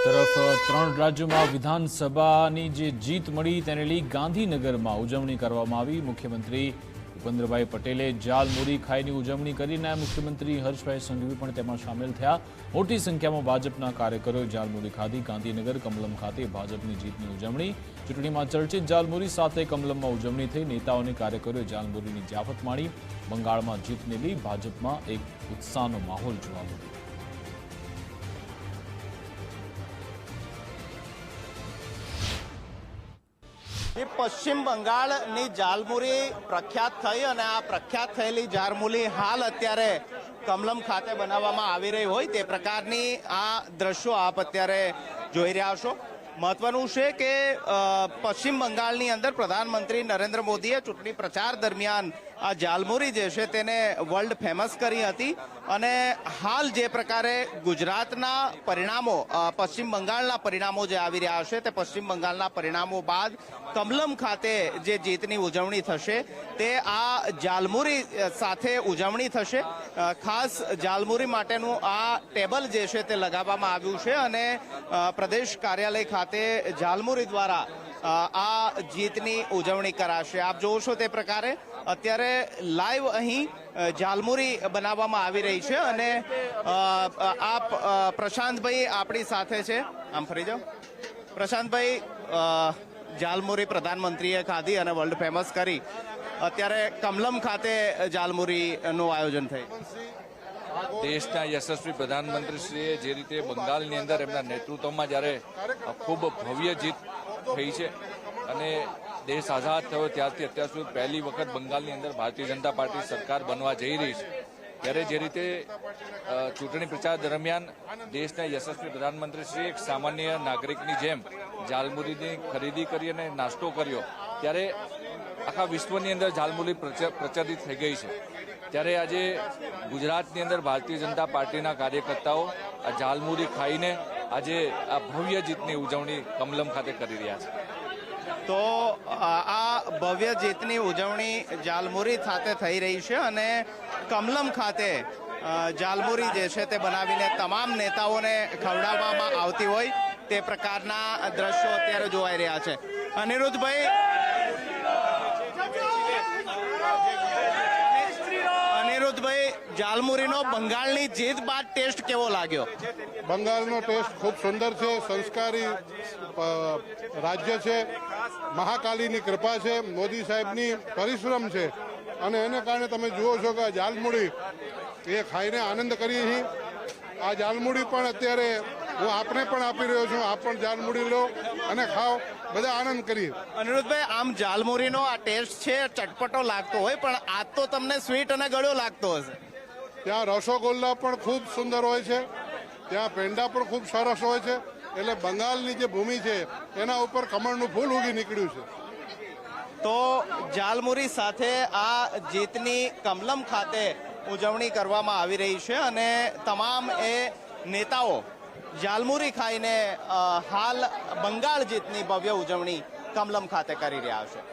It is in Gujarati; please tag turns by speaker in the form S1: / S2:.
S1: તરફ ત્રણ રાજ્યોમાં વિધાનસભાની જે જીત મળી તેને લઈ ગાંધીનગરમાં ઉજવણી કરવામાં આવી। મુખ્યમંત્રી ભૂપેન્દ્રભાઈ પટેલે જાલમુરી ખાઈની ઉજવણી કરી। નાયબ મુખ્યમંત્રી હર્ષભાઈ સંઘવી પણ તેમાં સામેલ થયા। મોટી સંખ્યામાં ભાજપના કાર્યકરોએ જાલમુરી ખાધી। ગાંધીનગર કમલમ ખાતે ભાજપની જીતની ઉજવણી। ચૂંટણીમાં ચર્ચિત જાલમુરી સાથે કમલમમાં ઉજવણી થઈ। નેતાઓ અને કાર્યકરોએ જાલમુરીની જાફત માણી। બંગાળમાં જીતને લઈ ભાજપમાં એક ઉત્સાહનો માહોલ જોવા મળ્યો।
S2: પશ્ચિમ બંગાળની જાલમુરી પ્રખ્યાત થઈ અને આ પ્રખ્યાત થયેલી જાલમુરી હાલ અત્યારે કમલમ ખાતે બનાવવામાં આવી રહી હોય તે પ્રકારની આ દ્રશ્યો આપ અત્યારે જોઈ રહ્યા છો। મહત્વનું છે કે પશ્ચિમ બંગાળની અંદર પ્રધાનમંત્રી નરેન્દ્ર મોદીએ ચૂંટણી પ્રચાર દરમિયાન આ જાલમુરી જે છે તેને વર્લ્ડ ફેમસ કરી હતી અને હાલ જે પ્રકારે ગુજરાતના પરિણામો પશ્ચિમ બંગાળના પરિણામો જે આવી રહ્યા છે તે પશ્ચિમ બંગાળના પરિણામો બાદ કમલમ ખાતે જે જીતની ઉજવણી થશે તે આ જાલમુરી સાથે ઉજવણી થશે। ખાસ જાલમુરી માટેનું આ ટેબલ જે છે તે લગાવવામાં આવ્યું છે અને પ્રદેશ કાર્યાલય ખાતે જાલમુરી દ્વારા આ જીતની ઉજવણી કરાશે। આપ જોવો છો તે પ્રકારે અત્યારે લાઈવ અહીં જાલમુરી બનાવવામાં આવી રહી છે અને આપ પ્રશાંતભાઈ આપણી સાથે છે। આમ ફરી જાઓ પ્રશાંતભાઈ, જાલમુરી પ્રધાનમંત્રીએ ખાધી અને વર્લ્ડ ફેમસ કરી, અત્યારે કમલમ ખાતે જાલમુરીનું આયોજન થઈ।
S3: દેશના યશસ્વી પ્રધાનમંત્રીશ્રીએ જે રીતે બંગાળની અંદર એમના નેતૃત્વમાં જ્યારે ખૂબ ભવ્ય જીત થઈ છે અને દેશ આઝાદ થયો ત્યારથી અત્યાર સુધી પહેલી વખત બંગાળની અંદર ભારતીય જનતા પાર્ટી સરકાર બનવા જઈ રહી છે, ત્યારે જે રીતે ચૂંટણી પ્રચાર દરમિયાન દેશના યશસ્વી પ્રધાનમંત્રીશ્રીએ એક સામાન્ય નાગરિકની જેમ જાલમુરીની ખરીદી કરી અને નાસ્તો કર્યો, ત્યારે આખા વિશ્વની અંદર જાલમુરી પ્રચલિત થઈ ગઈ છે। ત્યારે આજે ગુજરાતની અંદર ભારતીય જનતા પાર્ટીના કાર્યકર્તાઓ આ જાલમુરી ખાઈને આજે આ ભવ્ય જીતની ઉજવણી કમલમ ખાતે કરી રહ્યા છે।
S2: તો આ ભવ્ય જીતની ઉજવણી જાલમુરી ખાતે થઈ રહી છે અને કમલમ ખાતે જાલમુરી જે છે તે બનાવીને તમામ નેતાઓને ખવડાવવામાં આવતી હોય તે પ્રકારના દ્રશ્યો અત્યારે જોવાઈ રહ્યા છે। અનિરુદ્ધભાઈ, જાલમુરીનો બંગાળની જીત બાદ ટેસ્ટ કેવો લાગ્યો?
S4: બંગાળનો ટેસ્ટ ખૂબ સુંદર છે, સંસ્કારી રાજ્ય છે, મહાકાલીની કૃપા છે, મોદી સાહેબની પરિશ્રમ છે અને એને કારણે તમે જુઓ છો કે જાલમુરી એ ખાઈને આનંદ કરીએ છીએ। આ જાલમુરી પણ અત્યારે હું આપને પણ આપી રહ્યો છું, આપ પણ જાલમુરી લો અને ખાઓ, બધા આનંદ કરીએ।
S2: અનિરુદ્ધભાઈ, આમ જાલમુરીનો આ ટેસ્ટ છે ચટપટો લાગતો હોય પણ આ તો તમને સ્વીટ અને ગળ્યો લાગતો હશે।
S4: ત્યાં રસોગોલ્લા પણ ખૂબ સુંદર હોય છે, ત્યાં પેંડા પણ ખૂબ સરસ હોય છે, એટલે બંગાળની જે ભૂમિ છે એના ઉપર કમળનું ફૂલ ઉગી નીકળ્યું છે।
S2: તો જાલમુરી સાથે આ જીતની કમલમ ખાતે ઉજવણી કરવામાં આવી રહી છે અને તમામ એ નેતાઓ જાલમુરી ખાઈને હાલ બંગાળ જીતની ભવ્ય ઉજવણી કમલમ ખાતે કરી રહ્યા છે।